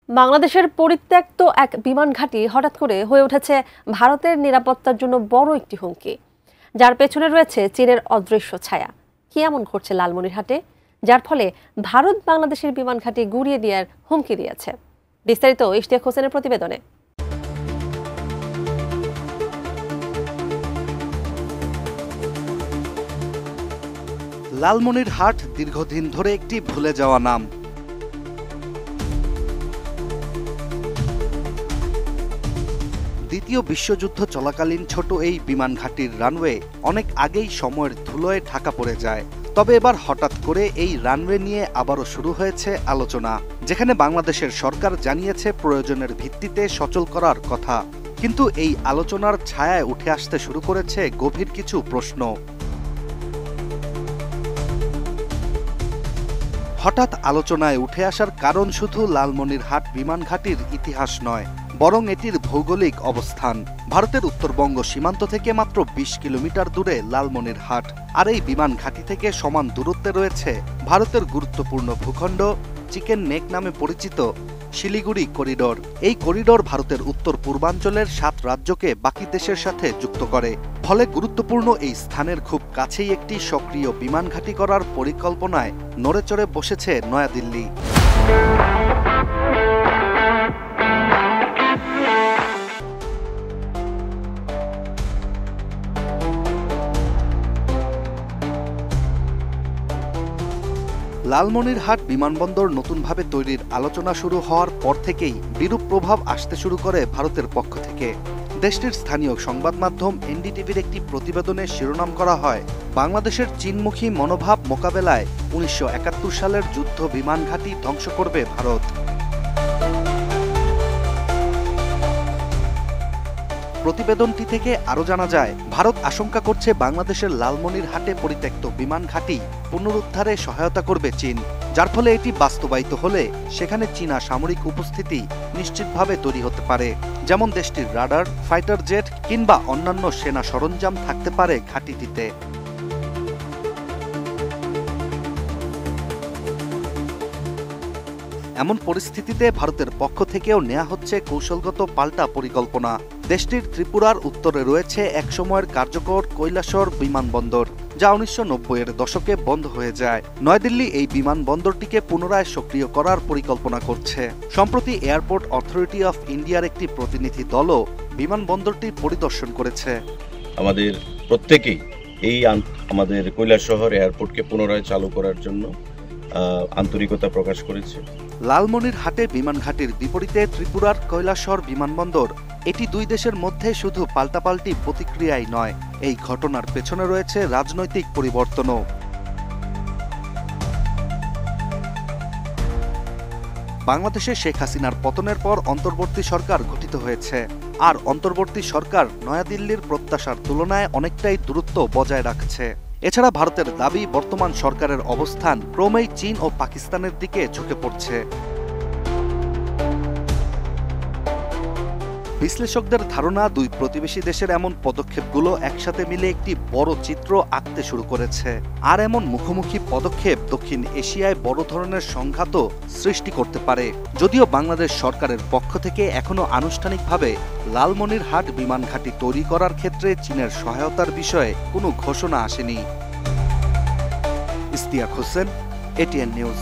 বাংলাদেশের পরিত্যক্ত এক বিমান ঘাঁটি হঠাৎ করে হয়ে উঠেছে ভারতের নিরাপত্তার জন্য বড় একটি হুমকি, যার পেছনে রয়েছে চীনের অদৃশ্য ছায়া। কি এমন ঘটছে লালমনিরহাটে, যার ফলে ভারত বাংলাদেশের বিমান ঘাঁটি গুঁড়িয়ে দেওয়ার হুমকি দিয়েছে? বিস্তারিত ইশতিয়াক হোসেনের প্রতিবেদনে। লালমনিরহাট দীর্ঘদিন ধরে একটি ভুলে যাওয়া নাম। দ্বিতীয় বিশ্বযুদ্ধ চলাকালীন ছোট এই বিমান ঘাঁটির রানওয়ে অনেক আগেই সময়ের ধুলোয় ঢাকা পড়ে যায়। তবে এবার হঠাৎ করে এই রানওয়ে নিয়ে আবারও শুরু হয়েছে আলোচনা, যেখানে বাংলাদেশের সরকার জানিয়েছে প্রয়োজনের ভিত্তিতে সচল করার কথা। কিন্তু এই আলোচনার ছায়ায় উঠে আসতে শুরু করেছে গভীর কিছু প্রশ্ন। হঠাৎ আলোচনায় উঠে আসার কারণ শুধু লালমনিরহাট বিমান ঘাঁটির ইতিহাস নয়, বরং এটির ভৌগোলিক অবস্থান। ভারতের উত্তরবঙ্গ সীমান্ত থেকে মাত্র ২০ কিলোমিটার দূরে লালমনিরহাট, আর এই বিমান ঘাঁটি থেকে সমান দূরত্বে রয়েছে ভারতের গুরুত্বপূর্ণ ভূখণ্ড চিকেন নেক নামে পরিচিত শিলিগুড়ি করিডোর। এই করিডোর ভারতের উত্তর পূর্বাঞ্চলের ৭ রাজ্যকে বাকি দেশের সাথে যুক্ত করে। ফলে গুরুত্বপূর্ণ এই স্থানের খুব কাছেই একটি সক্রিয় বিমান ঘাঁটি করার পরিকল্পনায় নড়েচড়ে বসেছে নয়াদিল্লি। লালমনিরহাট বিমানবন্দর নতুনভাবে তৈরির আলোচনা শুরু হওয়ার পর থেকেই বিরূপ প্রভাব আসতে শুরু করে ভারতের পক্ষ থেকে। দেশটির স্থানীয় সংবাদ মাধ্যম এনডিটিভির একটি প্রতিবেদনে শিরোনাম করা হয়, বাংলাদেশের চীনমুখী মনোভাব মোকাবেলায় ১৯৭১ সালের যুদ্ধ বিমান ঘাঁটি ধ্বংস করবে ভারত। প্রতিবেদনটি থেকে আরও জানা যায়, ভারত আশঙ্কা করছে বাংলাদেশের লালমনিরহাটে পরিত্যক্ত বিমান ঘাঁটি পুনরুদ্ধারে সহায়তা করবে চীন, যার ফলে এটি বাস্তবায়িত হলে সেখানে চীনা সামরিক উপস্থিতি নিশ্চিতভাবে তৈরি হতে পারে। যেমন দেশটির রাডার, ফাইটার জেট কিংবা অন্যান্য সেনা সরঞ্জাম থাকতে পারে ঘাঁটিটিতে। এমন পরিস্থিতিতে ভারতের পক্ষ থেকেও নেওয়া হচ্ছে কৌশলগত পাল্টা পরিকল্পনা। দেশটির ত্রিপুরার উত্তরে রয়েছে একসময়ের কার্যকর কৈলাসহর বিমানবন্দর, যা ১৯৯০-এর দশকে বন্ধ হয়ে যায়। নয়াদিল্লি এই বিমানবন্দরটিকে পুনরায় সক্রিয় করার পরিকল্পনা করছে। সম্প্রতি এয়ারপোর্ট অথরিটি অফ ইন্ডিয়ার একটি প্রতিনিধি দলও বিমানবন্দরটি পরিদর্শন করেছে। আমাদের প্রত্যেকেই এই আমাদের কৈলাসহর এয়ারপোর্টকে পুনরায় চালু করার জন্য আন্তরিকতা প্রকাশ করেছে। লালমনিরহাটে বিমান ঘাঁটির বিপরীতে ত্রিপুরার কৈলাসহর বিমানবন্দর, এটি দুই দেশের মধ্যে শুধু পাল্টাপাল্টি প্রতিক্রিয়াই নয়, এই ঘটনার পেছনে রয়েছে রাজনৈতিক পরিবর্তনও। বাংলাদেশে শেখ হাসিনার পতনের পর অন্তর্বর্তী সরকার গঠিত হয়েছে, আর অন্তর্বর্তী সরকার নয়াদিল্লির প্রত্যাশার তুলনায় অনেকটাই দূরত্ব বজায় রাখছে। এছাড়া ভারতের দাবি, বর্তমান সরকারের অবস্থান ক্রমেই চীন ও পাকিস্তানের দিকে ঝুঁকে পড়ছে। বিশ্লেষকদের ধারণা, দুই প্রতিবেশী দেশের এমন পদক্ষেপগুলো একসাথে মিলে একটি বড় চিত্র আঁকতে শুরু করেছে। আর এমন মুখোমুখি পদক্ষেপ দক্ষিণ এশিয়ায় বড় ধরনের সংঘাতও সৃষ্টি করতে পারে। যদিও বাংলাদেশ সরকারের পক্ষ থেকে এখনো আনুষ্ঠানিকভাবে লালমনিরহাট বিমান ঘাঁটি তৈরি করার ক্ষেত্রে চীনের সহায়তার বিষয়ে কোনো ঘোষণা আসেনি। Ishtiaq Hossain, ATN news.